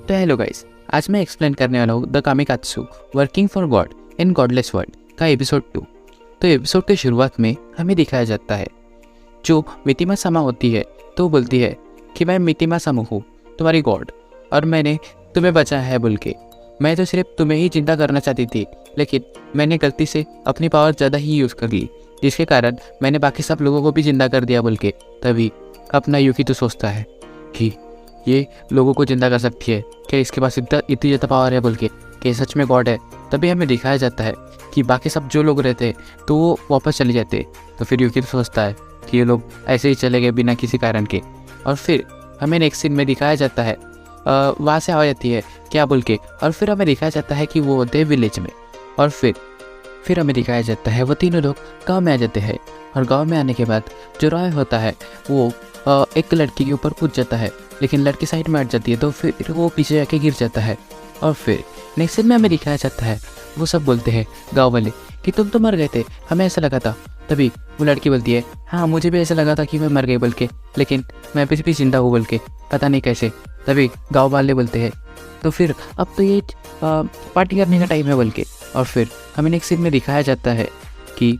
तो hello guys, आज मैं एक्सप्लेन करने वाला हूँ the Kamikatsu working for god in godless world का एपिसोड 2। तो एपिसोड के शुरुआत में हमें दिखाया जाता है जो मितिमा सामा होती है तो बोलती है कि मैं मितिमा सामा हूँ, तुम्हारी गॉड, और मैंने तुम्हें बचाया है बोल के। मैं तो सिर्फ तुम्हें ही जिंदा करना चाहती थी, लेकिन मैंने गलती से अपनी पावर ज़्यादा ही यूज़ कर ली, जिसके कारण मैंने बाकी सब लोगों को भी जिंदा कर दिया बोल के। तभी अपना यूकी तो सोचता है कि ये लोगों को जिंदा कर सकती है, क्या इसके पास इतनी ज़्यादा पावर है बोल के, कि सच में गॉड है। तभी हमें दिखाया जाता है कि बाकी सब जो लोग रहते तो वो वापस चले जाते। तो फिर यूकी तो सोचता है कि ये लोग ऐसे ही चले गए बिना किसी कारण के। और फिर हमें नेक्स्ट सीन में दिखाया जाता है वहाँ से आ जाती है क्या बोल के, और फिर हमें दिखाया जाता है कि वो होते हैं विलेज में। और फिर हमें दिखाया जाता है वो तीनों लोग गाँव में आ जाते हैं। और गाँव में आने के बाद जो रॉय होता है वो एक लड़की के ऊपर कूद जाता है, लेकिन लड़की साइड में हट जाती है तो फिर वो पीछे जाके गिर जाता है। और फिर नेक्स्ट सीन में हमें दिखाया जाता है वो सब बोलते हैं गांव वाले कि तुम तो मर गए थे, हमें ऐसा लगा था। तभी वो लड़की बोलती है हाँ मुझे भी ऐसा लगा था कि मैं मर गई बोल के, लेकिन मैं अभी भी जिंदा हूँ बोल के, पता नहीं कैसे। तभी गाँव वाले बोलते हैं तो फिर अब तो ये पार्टी करने का टाइम है बोल के। और फिर हमें नेक्स्ट सीन में दिखाया जाता है कि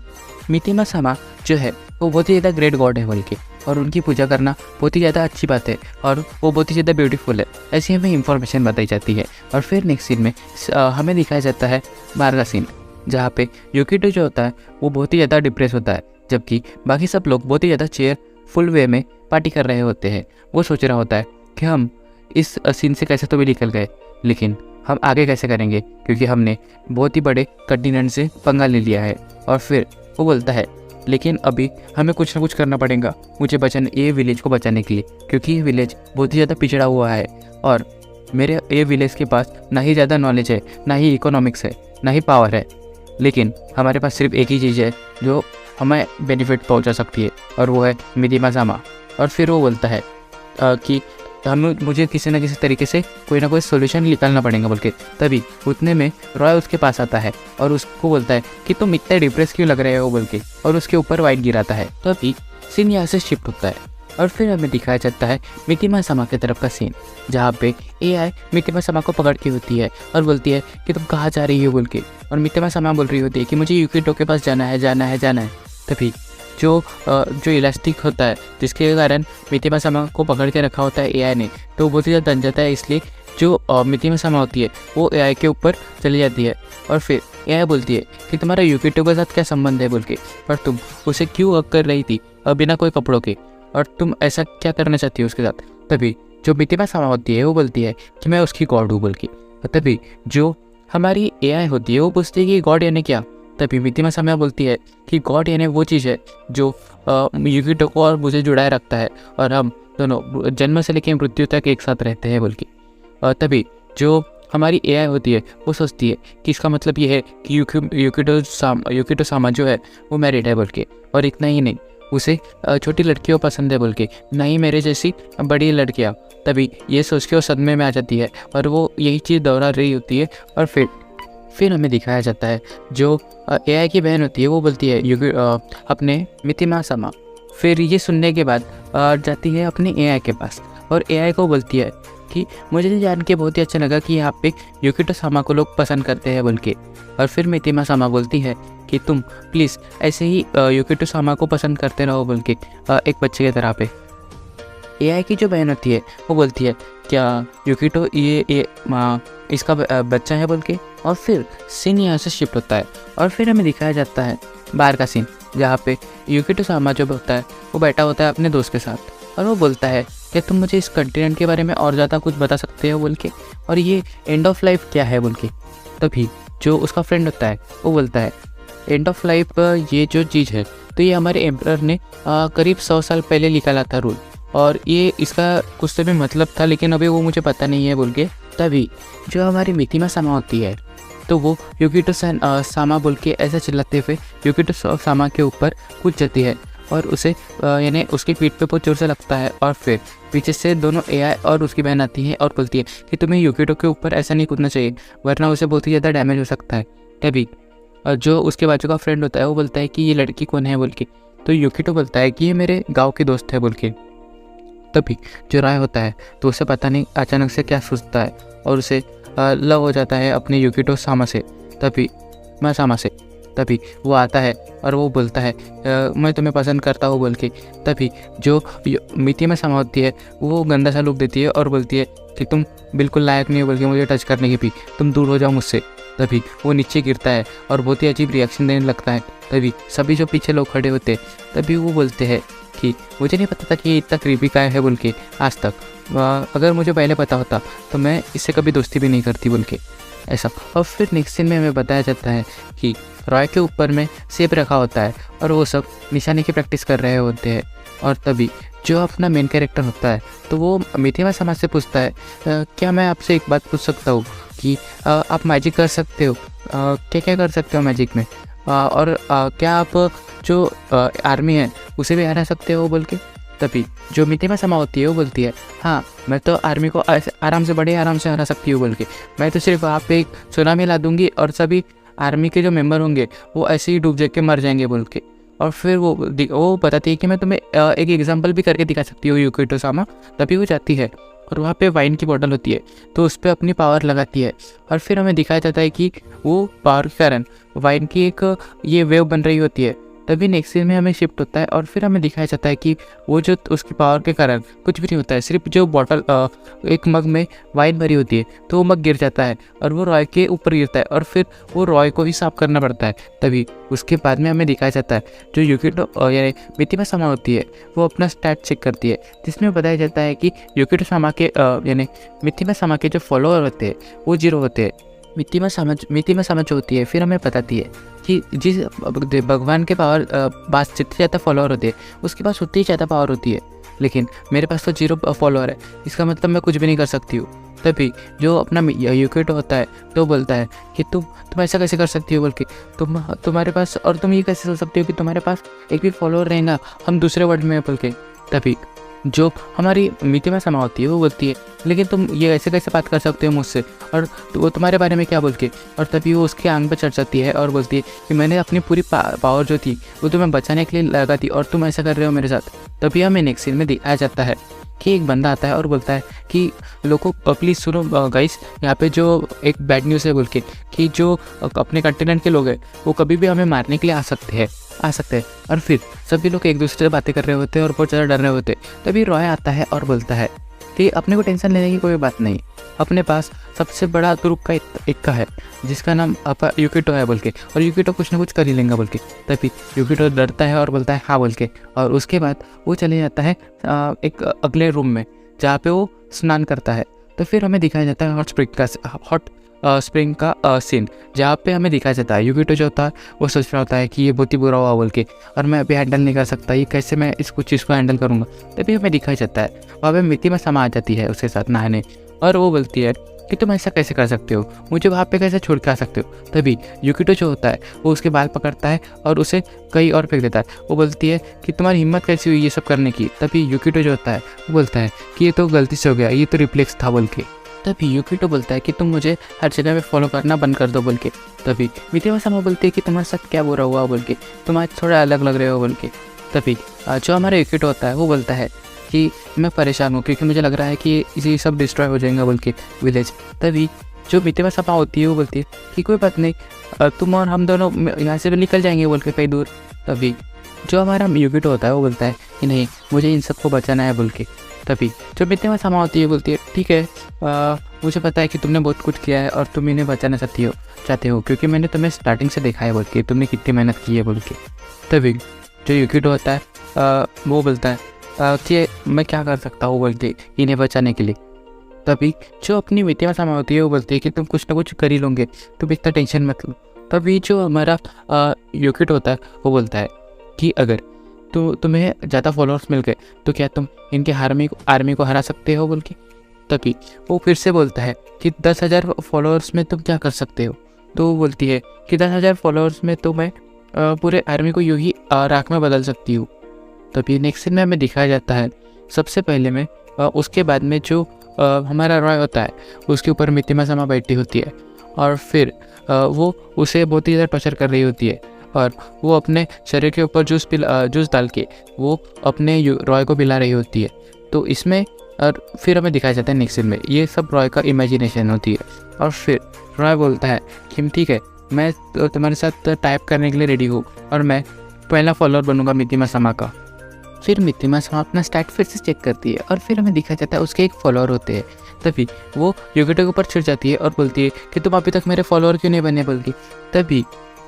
मितिमा सामा जो है वो बहुत ही ज़्यादा ग्रेट गॉड है बोल के, और उनकी पूजा करना बहुत ही ज़्यादा अच्छी बात है और वो बहुत ही ज़्यादा ब्यूटीफुल है, ऐसी हमें इंफॉर्मेशन बताई जाती है। और फिर नेक्स्ट सीन में हमें दिखाया जाता है बार का सीन, जहाँ पे यूकिटो जो होता है वो बहुत ही ज़्यादा डिप्रेस होता है, जबकि बाकी सब लोग बहुत ही ज़्यादा चेयरफुल वे में पार्टी कर रहे होते हैं। वो सोच रहा होता है कि हम इस सीन से कैसे तो भी निकल गए, लेकिन हम आगे कैसे करेंगे, क्योंकि हमने बहुत ही बड़े कंटिनेंट से पंगा ले लिया है। और फिर वो बोलता है लेकिन अभी हमें कुछ ना कुछ करना पड़ेगा मुझे ये विलेज को बचाने के लिए, क्योंकि ये विलेज बहुत ही ज़्यादा पिछड़ा हुआ है और मेरे ये विलेज के पास ना ही ज़्यादा नॉलेज है, ना ही इकोनॉमिक्स है, ना ही पावर है, लेकिन हमारे पास सिर्फ एक ही चीज़ है जो हमें बेनिफिट पहुंचा सकती है, और वो है मितिमा सामा। और फिर वो बोलता है कि मुझे किसी न किसी तरीके से कोई ना कोई सोल्यूशन निकालना पड़ेगा बोल के। तभी उतने में रॉय उसके पास आता है और उसको बोलता है कि तुम इतने डिप्रेस क्यों लग रहे हो बोल के, और उसके ऊपर वाइट गिराता है। तो अभी सीन यहाँ से शिफ्ट होता है और फिर हमें दिखाया जाता है मितिमा सामा की तरफ का सीन, जहाँ पे AI मितिमा सामा को पकड़ के होती है और बोलती है कि तुम कहाँ जा रही हो बोल के। और मितिमा सामा बोल रही होती है कि मुझे यूकिटो के पास जाना है। तभी जो इलास्टिक होता है जिसके कारण मितिमा सामा को पकड़ के रखा होता है AI ने, तो वो बहुत ही ज़्यादा दन जाता है, इसलिए जो मितिमा सामा होती है वो AI के ऊपर चली जाती है। और फिर AI बोलती है कि तुम्हारा यूकिटो के साथ क्या संबंध है बोल के, पर तुम उसे क्यों हक कर रही थी बिना कोई कपड़ों के, और तुम ऐसा क्या करना चाहती हो उसके साथ। तभी जो मितिमा सामा होती है वो बोलती है कि मैं उसकी गॉड हूँ बोल के। तभी जो हमारी AI होती है वो पूछती है कि गॉड यानी क्या। तभी मितिमा सामा बोलती है कि गॉड यानी वो चीज़ है जो यूकिटो को और मुझे जुड़ाए रखता है, और हम दोनों जन्म से लेकर मृत्यु तक एक साथ रहते हैं बोल के। तभी जो हमारी AI होती है वो सोचती है कि इसका मतलब ये है कि यूकिटो सामा जो है वो मैरिड है बोल के, और इतना ही नहीं, उसे छोटी लड़कियों पसंद है बोल के, ना ही मेरे जैसी बड़ी लड़कियाँ। तभी ये सोच के वो सदमे में आ जाती है और वो यही चीज़ दोहरा रही होती है। और फिर हमें दिखाया जाता है जो AI की बहन होती है वो बोलती है अपने मितिमा सामा। फिर ये सुनने के बाद जाती है अपने AI के पास और AI को बोलती है कि मुझे जान के बहुत ही अच्छा लगा कि यहाँ पे यूकिटो सामा को लोग पसंद करते हैं बोल के। और फिर मितिमा सामा बोलती है कि तुम प्लीज़ ऐसे ही यूकिटो सामा को पसंद करते रहो बोल के, एक बच्चे की तरह पे। AI की जो बहन होती है वो बोलती है क्या यूकिटो ये इसका बच्चा है बोल के। और फिर सीन यहाँ से शिफ्ट होता है और फिर हमें दिखाया जाता है बाहर का सीन, जहाँ पे यूकिटो सामा जो होता है वो बैठा होता है अपने दोस्त के साथ, और वो बोलता है कि तुम मुझे इस कंटिनेंट के बारे में और ज़्यादा कुछ बता सकते हो बोल के, और ये एंड ऑफ लाइफ क्या है बोल के। तभी जो उसका फ्रेंड होता है वो बोलता है एंड ऑफ लाइफ ये जो चीज़ है तो ये हमारे एम्परर ने करीब 100 साल पहले निकाला था रूल, और ये इसका कुछ तो भी मतलब था, लेकिन अभी वो मुझे पता नहीं है बोल के। तभी जो हमारी मितिमा सामा होती है तो वो यूकिटो सामा बोल के ऐसा चिल्लाते हुए यूकिटो सामा के ऊपर कूद जाती है, और उसे यानी उसकी पीठ पे बहुत जोर से लगता है। और फिर पीछे से दोनों AI और उसकी बहन आती है और बोलती है कि तुम्हें यूकिटो के ऊपर ऐसा नहीं कूदना चाहिए, वरना उसे बहुत ही ज़्यादा डैमेज हो सकता है। तभी जो उसके बाजू का फ्रेंड होता है वो बोलता है कि ये लड़की कौन है बोल के। तो यूकिटो बोलता है कि ये मेरे गाँव के दोस्त है बोल के। तभी जो रॉय होता है तो उसे पता नहीं अचानक से क्या सोचता है और उसे लव हो जाता है अपने युकितो सामा से। तभी मासामा से तभी वो आता है और वो बोलता है मैं तुम्हें पसंद करता हूँ बोल के। तभी जो मितिमा सामा होती है वो गंदा सा लुक देती है और बोलती है कि तुम बिल्कुल लायक नहीं हो बोल के मुझे टच करने की भी, तुम दूर हो जाओ मुझसे। तभी वो नीचे गिरता है और बहुत ही अजीब रिएक्शन देने लगता है। तभी सभी जो पीछे लोग खड़े होते हैं तभी वो बोलते हैं कि मुझे नहीं पता था कि ये इतना क्रीपी काय है बोल के आज तक, अगर मुझे पहले पता होता तो मैं इससे कभी दोस्ती भी नहीं करती बोल के ऐसा। और फिर नेक्स्ट सीन में हमें बताया जाता है कि रॉय के ऊपर में सेब रखा होता है और वो सब निशाने की प्रैक्टिस कर रहे होते हैं। और तभी जो अपना मेन कैरेक्टर होता है तो वो मिथिमा समाज से पूछता है क्या मैं आपसे एक बात पूछ सकता हूँ कि आप मैजिक कर सकते हो, क्या क्या कर सकते हो मैजिक में, और क्या आप जो आर्मी है उसे भी हरा सकते हो बोल के। तभी जो मिथिमा समा होती है वो बोलती है हाँ मैं तो आर्मी को आराम से बड़े आराम से हरा सकती हूँ बोल के, मैं तो सिर्फ वहाँ पे एक सुनामी ला दूंगी और सभी आर्मी के जो मेंबर होंगे वो ऐसे ही डूब के मर जाएंगे बोल के। और फिर वो बताती है कि मैं तुम्हें एक एग्जांपल भी करके दिखा सकती हूँ युकितो सामा। तभी वो जाती है और वहाँ पे वाइन की बोतल होती है तो उस पर अपनी पावर लगाती है और फिर हमें दिखाया जाता है कि वो पावर के कारण वाइन की एक ये वेव बन रही होती है। तभी नेक्स्ट सीन में हमें शिफ्ट होता है और फिर हमें दिखाया जाता है कि वो जो उसकी पावर के कारण कुछ भी नहीं होता है, सिर्फ जो बॉटल एक मग में वाइन भरी होती है तो वो मग गिर जाता है और वो रॉय के ऊपर गिरता है और फिर वो रॉय को ही साफ करना पड़ता है। तभी उसके बाद में हमें दिखाया जाता है जो युकितो यानी मिथिमा सामा होती है वो अपना स्टैट चेक करती है जिसमें बताया जाता है कि युकितो सामा के यानी मिथिमा सामा के जो फॉलोअर होते हैं वो 0 होते हैं। मिथिमा सामा जो होती है फिर हमें बताती है कि जिस भगवान के पावर पास जितने ज़्यादा फॉलोअर होते हैं उसके पास उतनी ही ज़्यादा पावर होती है, लेकिन मेरे पास तो 0 फॉलोअर है, इसका मतलब मैं कुछ भी नहीं कर सकती हूँ। तभी जो अपना युकितो होता है तो बोलता है कि तुम ऐसा कैसे कर सकती हो बोल के, तुम्हारे पास, और तुम ये कैसे सोच सकती हो कि तुम्हारे पास एक भी फॉलोअर रहेगा हम दूसरे वर्ल्ड में बोल के। तभी जो हमारी मिथिमा समा होती है वो बोलती है लेकिन तुम ये ऐसे कैसे बात कर सकते हो मुझसे, और वो तुम्हारे बारे में क्या बोल के। और तभी वो उसके आंग पर चढ़ जाती है और बोलती है कि मैंने अपनी पूरी पावर जो थी वो तुम्हें बचाने के लिए लगा थी और तुम ऐसा कर रहे हो मेरे साथ। तभी हमें नेक्स्ट सीन में दिखाया जाता है कि एक बंदा आता है और बोलता है कि लोगों प्लीज़ सुनो गाइस, यहाँ पे जो एक बैड न्यूज़ है बोल के कि जो अपने कंटिनेंट के लोग हैं वो कभी भी हमें मारने के लिए आ सकते हैं। और फिर सभी लोग एक दूसरे से बातें कर रहे होते हैं और बहुत ज़्यादा डर रहे होते हैं। तभी रॉय आता है और बोलता है कि अपने को टेंशन लेने की कोई बात नहीं, अपने पास सबसे बड़ा तुरुप का इक्का है जिसका नाम युकितो है बोल के, और युकितो कुछ ना कुछ कर ही लेंगे बोल के। तभी युकितो डरता है और बोलता है हाँ बोल के, और उसके बाद वो चले जाता है एक अगले रूम में जहाँ पे वो स्नान करता है। तो फिर हमें दिखाया जाता है हॉट स्प्रिंग का सीन, जहाँ पे हमें दिखाया जाता है युकितो जो होता है वो सोच रहा होता है कि ये बहुत ही बुरा हुआ बोल के और मैं अभी हैंडल नहीं कर सकता, ये कैसे मैं इस कुछ चीज़ को हैंडल करूँगा। तभी हमें दिखाया जाता है वहाँ पे मिथिमा समा आ जाती है उसके साथ नहाने और वो बोलती है कि तुम ऐसा कैसे कर सकते हो, मुझे वहाँ पे कैसे छोड़ के आ सकते हो। तभी युकितो जो होता है वो उसके बाल पकड़ता है और उसे कहीं और फेंक देता है। वो बोलती है कि तुम्हारी हिम्मत कैसी हुई ये सब करने की। तभी युकितो जो होता है वो बोलता है कि ये तो गलती से हो गया, ये तो रिफ्लेक्स था बोल के। तभी युकितो बोलता है कि तुम मुझे हर जगह में फॉलो करना बंद कर दो बोल के। तभी मिथिमा समा बोलती है कि तुम्हारे साथ क्या बुरा हुआ बोल के, तुम आज थोड़ा अलग लग रहे हो बोल के। तभी जो हमारा युकितो होता है वो बोलता है कि मैं परेशान हूँ क्योंकि मुझे लग रहा है कि इसी सब डिस्ट्रॉय हो जाएगा बोल के विलेज। तभी जो मिथिमा समा होती है वो बोलती है कि कोई बात नहीं, तुम और हम दोनों यहाँ से निकल जाएंगे बोल के कहीं दूर। तभी जो हमारा युकितो होता है वो बोलता है कि नहीं, मुझे इन सबको बचाना है बोल के। तभी जो मिथिमा समा होती है बोलती है ठीक है, मुझे पता है कि तुमने बहुत कुछ किया है और तुम इन्हें बचाना चाहते हो क्योंकि मैंने तुम्हें स्टार्टिंग से देखा है बोल के, तुमने कितनी मेहनत की है बोल के। तभी जो युकितो होता है वो बोलता है कि मैं क्या कर सकता हूँ बोल के इन्हें बचाने के लिए। तभी जो अपनी मिथिमा समा होती है वो बोलती है कि तुम कुछ ना कुछ कर ही लोगे, तुम इतना टेंशन मत लो। तभी जो हमारा युकितो होता है वो बोलता है कि अगर तुम्हें ज़्यादा फॉलोअर्स मिल गए तो क्या तुम इनके आर्मी को हरा सकते हो बोल के। तभी वो फिर से बोलता है कि 10,000 फॉलोअर्स में तुम क्या कर सकते हो। तो वो बोलती है कि 10,000 फॉलोअर्स में तो मैं पूरे आर्मी को यूँ ही राख में बदल सकती हूँ। तभी नेक्स्ट सीन में हमें दिखाया जाता है सबसे पहले में उसके बाद में जो हमारा रॉय होता है उसके ऊपर मिथिमा समा बैठी होती है और फिर वो उसे बहुत ही ज़्यादा टॉर्चर कर रही होती है और वो अपने शरीर के ऊपर जूस डाल के वो अपने रॉय को पिला रही होती है। तो इसमें और फिर हमें दिखाया जाता है नेक्स्ट सीन में ये सब रॉय का इमेजिनेशन होती है। और फिर रॉय बोलता है कि ठीक है, मैं तो तुम्हारे साथ टाइप करने के लिए रेडी हूँ और मैं पहला फॉलोअर बनूंगा मितिमा समा का। फिर मितिमा समा अपना स्टैट फिर से चेक करती है और फिर हमें दिखाया जाता है उसके एक फॉलोअर होते हैं। तभी वो युकितो के ऊपर चिढ़ जाती है और बोलती है कि तुम अभी तक मेरे फॉलोअर क्यों नहीं बने। बल्कि तभी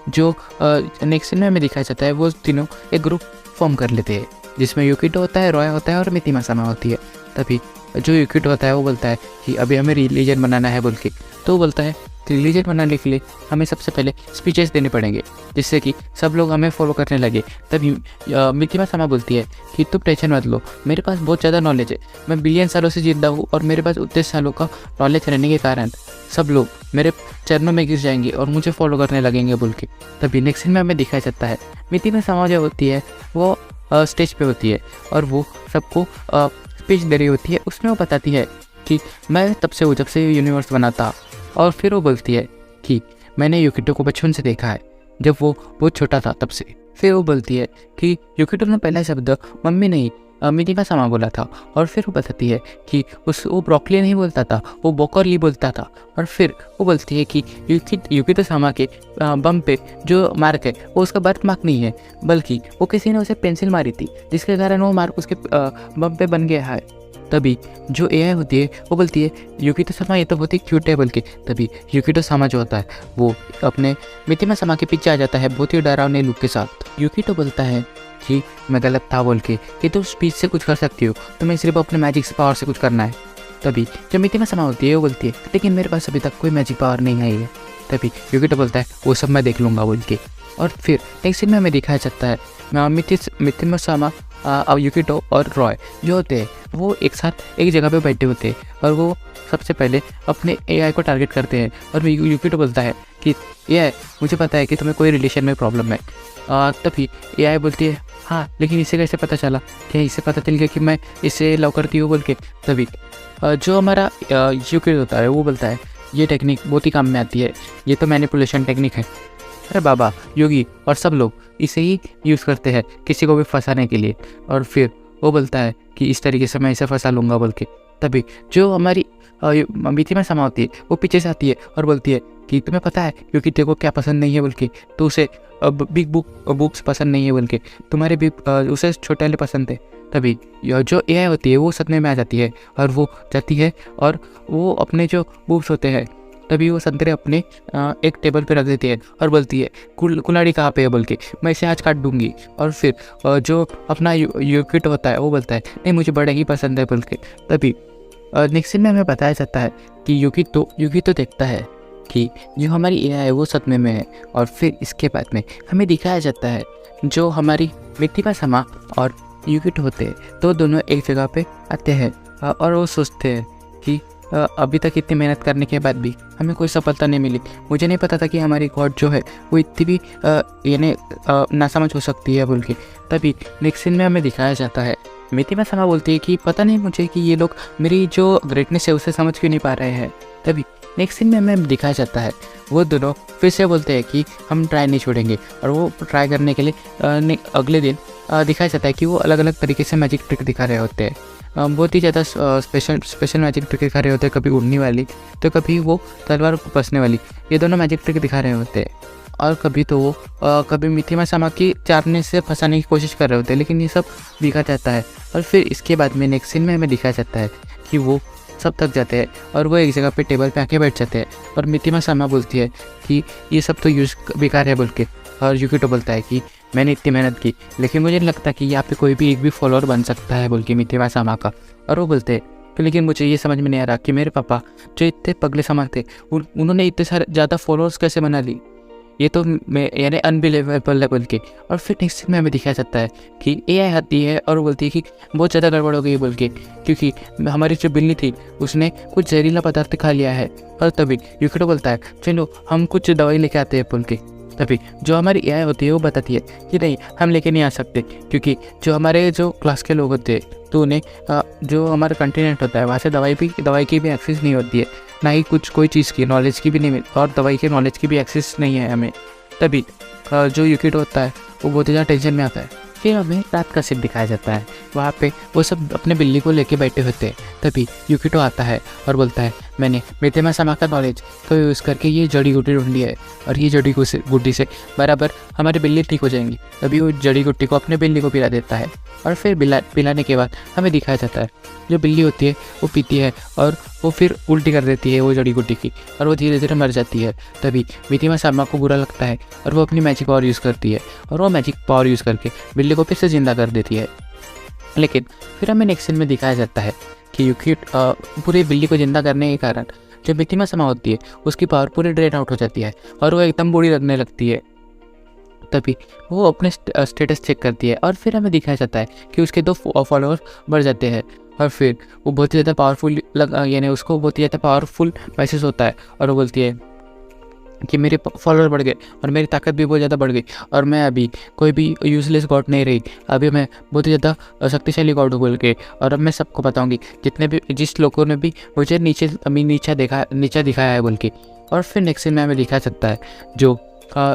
जो नेक्स्ट सीन में हमें दिखाया जाता है वो तीनों एक ग्रुप फॉर्म कर लेते हैं जिसमें युकितो होता है, रॉय होता है और मितिमा समा होती है। तभी जो युकितो होता है वो बोलता है कि अभी हमें रिलीजन बनाना है बोल के। तो वो बोलता है रिलीजन बनाने के लिए हमें सबसे पहले स्पीचेस देने पड़ेंगे जिससे कि सब लोग हमें फॉलो करने लगे। तभी मितिमा समा बोलती है कि तुम टेंशन मत लो, मेरे पास बहुत ज़्यादा नॉलेज है, मैं बिलियन सालों से जिंदा हूँ और मेरे पास उतने सालों का नॉलेज रहने के कारण सब लोग मेरे चरणों में गिर जाएंगे और मुझे फॉलो करने लगेंगे बोल के। तभी नेक्स्ट सीन में हमें दिखाया जाता है मितिमा समा जो होती है वो स्टेज पे होती है और वो सबको स्पीच दे रही होती है। उसमें वो बताती है कि मैं तब से जब से यूनिवर्स बना था। और फिर वो बोलती है कि मैंने युकितो को बचपन से देखा है, जब वो बहुत छोटा था तब से। फिर वो बोलती है कि युकितो ने पहला शब्द मम्मी नहीं मितिमा समा बोला था। और फिर वो बताती है कि वो ब्रोकली नहीं बोलता था, वो बोकरली बोलता था। और फिर वो बोलती है कि युकितो समा के बम पे जो मार्क है वो उसका बर्थ मार्क नहीं है, बल्कि वो किसी ने उसे पेंसिल मारी थी जिसके कारण वो मार्क उसके बम पे बन गया है। तभी जो एआई होती है वो बोलती है युकितो समा ये तो बहुत ही क्यूट है बोल के। तभी युकितो समा जो होता है वो अपने मितिमा समा के पीछे आ जाता है बहुत ही डरावने लुक के साथ। युकितो बोलता है कि मैं गलत था बोल के, कि तुम स्पीच से कुछ कर सकती हो, तुम्हें सिर्फ अपने मैजिक पावर से कुछ करना है। तभी जो मितिमा समा होती है वो बोलती है लेकिन मेरे पास अभी तक कोई मैजिक पावर नहीं आई है। तभी युकितो बोलता है वो सब मैं देख लूँगा बोल के। और फिर नेक्स्ट सीन में हमें दिखाया जाता है मितिमा समा युकितो और रॉय जो होते हैं वो एक साथ एक जगह पे बैठे होते हैं और वो सबसे पहले अपने एआई को टारगेट करते हैं। और युकितो बोलता है कि एआई मुझे पता है कि तुम्हें कोई रिलेशन में प्रॉब्लम है। तभी एआई बोलती है हाँ लेकिन इसे कैसे पता चला, क्या इसे पता चल गया कि मैं इसे लव करती हूँ बोल के। तभी जो हमारा युकितो होता है वो बोलता है ये टेक्निक बहुत ही काम में आती है, ये तो मैनिपुलेशन टेक्निक है। अरे बाबा योगी और सब लोग इसे ही यूज़ करते हैं किसी को भी फंसाने के लिए। और फिर वो बोलता है कि इस तरीके से मैं इसे फंसा लूँगा बोल के। तभी जो हमारी मितिमा समा होती है वो पीछे से आती है और बोलती है कि तुम्हें पता है क्योंकि तेरे को क्या पसंद नहीं है बोल के, तो उसे बिग बुक्स पसंद नहीं है बोल के, तुम्हारे भी उसे छोटे वाले पसंद थे। तभी जो एआई होती है वो सदमे में आ जाती है और वो जाती है और वो अपने जो बुक्स होते हैं तभी वो संतरे अपने एक टेबल पे रख देती है और बोलती है कुल्हाड़ी कहाँ पे है बोल के, मैं इसे आज काट दूंगी। और फिर जो अपना युकितो होता है वो बोलता है नहीं मुझे बड़े ही पसंद है बोल के। तभी नेक्स्ट सीन में हमें बताया जाता है कि युकितो देखता है कि जो हमारी एआई है वो सदमे में है। और फिर इसके बाद में हमें दिखाया जाता है जो हमारी मितिमा समा और युकितो होते हैं तो दोनों एक जगह पे आते हैं और वो सोचते हैं कि अभी तक इतनी मेहनत करने के बाद भी हमें कोई सफलता नहीं मिली। मुझे नहीं पता था कि हमारी गॉड जो है वो इतनी भी यानी नासमझ हो सकती है बोल के। तभी नेक्स्ट सीन में हमें दिखाया जाता है मितिमा समा बोलती है कि पता नहीं मुझे कि ये लोग मेरी जो ग्रेटनेस है उसे समझ क्यों नहीं पा रहे हैं। तभी नेक्स्ट सीन में हमें दिखाया जाता है वो दोनों फिर से बोलते हैं कि हम ट्राई नहीं छोड़ेंगे। और वो ट्राई करने के लिए अगले दिन दिखाया जाता है कि वो अलग अलग तरीके से मैजिक ट्रिक दिखा रहे होते हैं, बहुत ही ज़्यादा स्पेशल मैजिक ट्रिक दिखा रहे होते हैं। कभी उड़ने वाली तो कभी वो तलवार को कसने वाली, ये दोनों मैजिक ट्रिक दिखा रहे होते हैं। और कभी तो वो कभी मितिमा समा की चारने से फंसाने की कोशिश कर रहे होते हैं, लेकिन ये सब दिखा जाता है। और फिर इसके बाद में नेक्स्ट सीन में हमें दिखाया जाता है कि वो सब थक जाते हैं और वो एक जगह पे टेबल पे आके बैठ जाते हैं। और मितिमा समा बोलती है कि ये सब तो यूज बेकार है बोल के। और युकितो बोलता है कि मैंने इतनी मेहनत की लेकिन मुझे नहीं लगता कि यहाँ पे कोई भी एक भी फॉलोअर बन सकता है बोल के मितिमा समा का। और वो बोलते हैं कि लेकिन मुझे ये समझ में नहीं आ रहा कि मेरे पापा जो इतने पगले समा थे उन्होंने इतने सारे ज़्यादा फॉलोअर्स कैसे बना ली, ये तो मैं यानी अनबिलीवेबल है बोल के। और फिर नेक्स्ट सीन में हमें दिखाया जाता है कि एआई आती है और बोलती है कि बहुत ज़्यादा गड़बड़ हो गई बोल के, क्योंकि हमारी जो बिल्ली थी उसने कुछ जहरीला पदार्थ खा लिया है। और तभी युकितो बोलता है चलो हम कुछ दवाई लेके आते हैं बोल के। तभी जो हमारी एआई होती है वो बताती है कि नहीं हम लेके नहीं आ सकते, क्योंकि जो हमारे जो क्लास के लोग होते हैं तो उन्हें जो हमारा कंटिनेंट होता है वहाँ से दवाई की भी एक्सेस नहीं होती है, ना ही कोई चीज़ की नॉलेज की भी नहीं और दवाई के नॉलेज की भी एक्सेस नहीं है हमें। तभी जो युकितो होता है वो बहुत ही ज़्यादा टेंशन में आता है फिर हमें रात का सीन दिखाया जाता है। वहाँ पे वो सब अपने बिल्ली को लेके बैठे होते हैं। तभी यूकिटो आता है और बोलता है, मैंने मितेमा सामा का नॉलेज को यूज़ करके ये जड़ी बूटी ढूंढी है और ये जड़ी बूटी से बराबर हमारी बिल्ली ठीक हो जाएंगी। तभी वो जड़ी बूटी को अपने बिल्ली को पिला देता है और फिर पिलाने के बाद हमें दिखाया जाता है जो बिल्ली होती है वो पीती है और वो फिर उल्टी कर देती है वो जड़ी बूटी की और वो धीरे धीरे मर जाती है। तभी मितेमा सामा को बुरा लगता है और वो अपनी मैजिक पावर यूज़ करती है और वो मैजिक पावर यूज़ करके बिल्ली को फिर से ज़िंदा कर देती है। लेकिन फिर हमें नेक्स्ट सीन में दिखाया जाता है कि यूकिटो पूरी बिल्ली को ज़िंदा करने के कारण जो मितेमा सामा होती है उसकी पावर पूरी ड्रेन आउट हो जाती है और वो एकदम बूढ़ी लगने लगती है। तभी वो अपने स्टेटस चेक करती है और फिर हमें दिखाया जाता है कि उसके 2 फॉलोअर्स बढ़ जाते हैं और फिर वो बहुत ही ज़्यादा पावरफुल यानी उसको बहुत ही ज़्यादा पावरफुल महसूस होता है और वो बोलती है कि मेरे फॉलोअर बढ़ गए और मेरी ताकत भी बहुत ज़्यादा बढ़ गई और मैं अभी कोई भी यूजलेस गॉड नहीं रही, अभी मैं बहुत ही ज़्यादा शक्तिशाली गॉड हूँ बोल के। और अब मैं सबको बताऊँगी जिस लोगों ने भी मुझे नीचा दिखाया है बोल के। और फिर नेक्स्ट सीन में हमें दिखा सकता है जो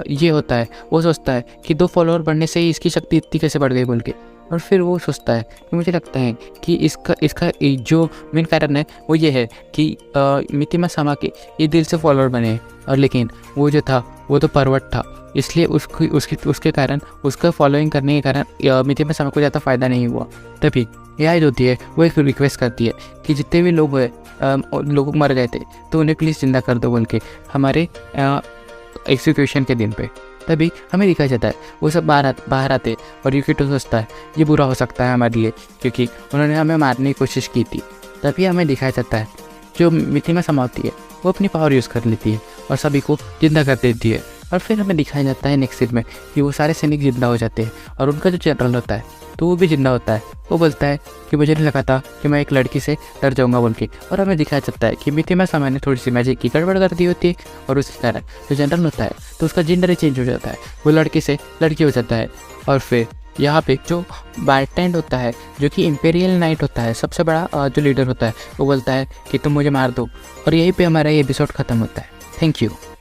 ये होता है वो सोचता है कि 2 फॉलोअर बढ़ने से ही इसकी शक्ति इतनी कैसे बढ़ गई बोल के। और फिर वो सोचता है कि मुझे लगता है कि इसका जो मेन कारण है वो ये है कि मितेमा सामा के ये दिल से फॉलोअर बने और लेकिन वो जो था वो तो परवट था, इसलिए उसके कारण उसका फॉलोइंग करने के कारण मितेमा सामा को ज़्यादा फ़ायदा नहीं हुआ। तभी यह जो होती है वो एक रिक्वेस्ट करती है कि जितने भी लोग मर गए थे तो उन्हें प्लीज़ जिंदा कर दो बोल के हमारे एग्जीक्यूशन के दिन पे। तभी हमें दिखाया जाता है वो सब बाहर आते और यूकिटो सोचता है ये बुरा हो सकता है हमारे लिए क्योंकि उन्होंने हमें मारने की कोशिश की थी। तभी हमें दिखाया जाता है जो मितेमा सामा होती है वो अपनी पावर यूज़ कर लेती है और सभी को जिंदा कर देती है। और फिर हमें दिखाया जाता है नेक्स्ट सीन में कि वो सारे सैनिक जिंदा हो जाते हैं और उनका जो जनरल होता है तो वो भी जिंदा होता है। वो बोलता है कि मुझे नहीं लगा था कि मैं एक लड़की से डर जाऊंगा बोल के। और हमें दिखाया जाता है कि मितेमा सामा ने थोड़ी सी मैजिक की गड़बड़ कर दी होती है और उसके कारण जो जनरल होता है तो उसका जेंडर ही चेंज हो जाता है, वो लड़के से लड़की हो जाता है। और फिर यहाँ पे जो बार्टेंड होता है जो कि इंपेरियल नाइट होता है, सबसे बड़ा जो लीडर होता है, वो बोलता है कि तुम मुझे मार दो। और यहीं पे हमारा ये एपिसोड ख़त्म होता है। Thank you.